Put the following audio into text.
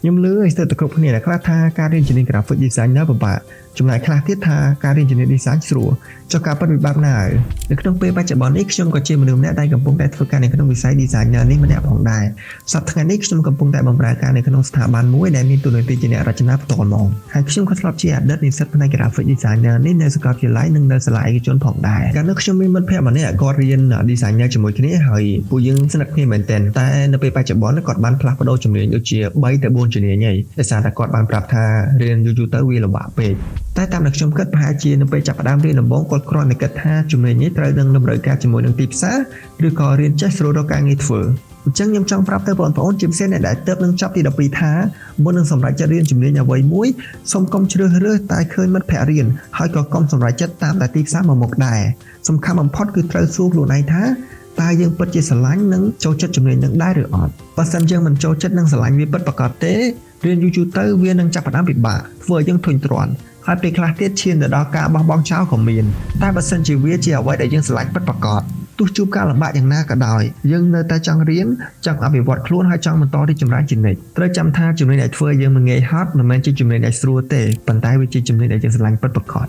ខ្ញុំលឺឲ្យស្ទើរតែគ្រប់គ្នាខ្លះថាការរៀនជំនាញ graphic designer ពិបាកចំណែកខ្លះទៀតថាការរៀនជំនាញ design ស្រួលចុះការពិតវាបែបណាហើយនៅក្នុងពេលបច្ចុប្បន្ននេះខ្ញុំក៏ជាមនុស្សម្នាក់ដែលកំពុងតែធ្វើការនៅក្នុងវិស័យ designer នេះម្នាក់ផងដែរសប្តាហ៍ថ្ងៃនេះខ្ញុំកំពុងតែបម្រើការនៅក្នុងស្ថាប័នមួយដែលមានតួនាទីជាអ្នករចនាផ្ទាល់មកហើយខ្ញុំក៏ធ្លាប់ជាអតីតនិស្សិតផ្នែក graphic designer នេះនៅសាកលវិទ្យាល័យនិងនៅសាលាឯកជនផងដែរកាលនោះខ្ញុំមានមិត្តភក្តិម្នាក់គាត់រៀន designer ជាមួយគ្នាហើយពួកយើងស្និទ្ធគ្នាមែនទែនតែនៅពេលបច្ចុប្បន្នគាត់បានផ្លាស់ប្ដូរជំនាញដូចជា3ទៅ4ជំនាញហើយដោយសារតែគាត់បានប្រាប់ថារៀនយូរៗទៅវាលំបាកពេកតែតាមដែលខ្ញុំគិតប្រហែលជានៅពេលចាប់ផ្ដើមរៀនដំបូងគាត់គ្រាន់តែគិតថាជំនាញនេះត្រូវនឹងតម្រូវការជាមួយនឹងទីផ្សារឬក៏រៀនចេះស្រួលរកការងារធ្វើអញ្ចឹងខ្ញុំចង់ប្រាប់ទៅបងប្អូនជាពិសេសអ្នកដែលទើបនឹងចប់ទី12ថាមុននឹងសម្រេចចិត្តរៀនជំនាញអ្វីមួយសូមកុំជ្រើសរើសតែឃើញមិត្តភក្តិរៀនហើយក៏កុំសម្រេចចិត្តតាមតែទីផ្សារមកមុខដែរសំខាន់បំផុតគឺត្រូវសួរខ្លួនឯងថាតើយើងពិតជាស្រឡាញ់និងចូលចិត្តជំនាញនឹងដែរឬអត់បើសិនយើងមិនចូលចិត្តនិងស្រឡាញ់វាពិតប្រាកដទេរៀនយូរៗទៅវានឹងចាប់ផ្ដើមពិបាកធ្វើឲ្យយើងធុញទ្រាន់ហើយពេលខ្លះទៀតឈានទៅដល់ការបោះបង់ចោលក៏មានតែបើសិនជាវាជាអ្វីដែលយើងស្រឡាញ់ពិតប្រាកដទោះជួបការលំបាកយ៉ាងណាក៏ដោយយើងនៅតែចង់រៀនចង់អភិវឌ្ឍខ្លួនហើយចង់បន្តរីកចម្រើនជានិច្ចត្រូវចាំថាជំនាញដែលធ្វើយើងមិនងាយហត់មិនមែនជាជំនាញដែលស្រួលទេប៉ុន្តែវាជាជំនាញដែលយើងស្រឡាញ់ពិតប្រាកដ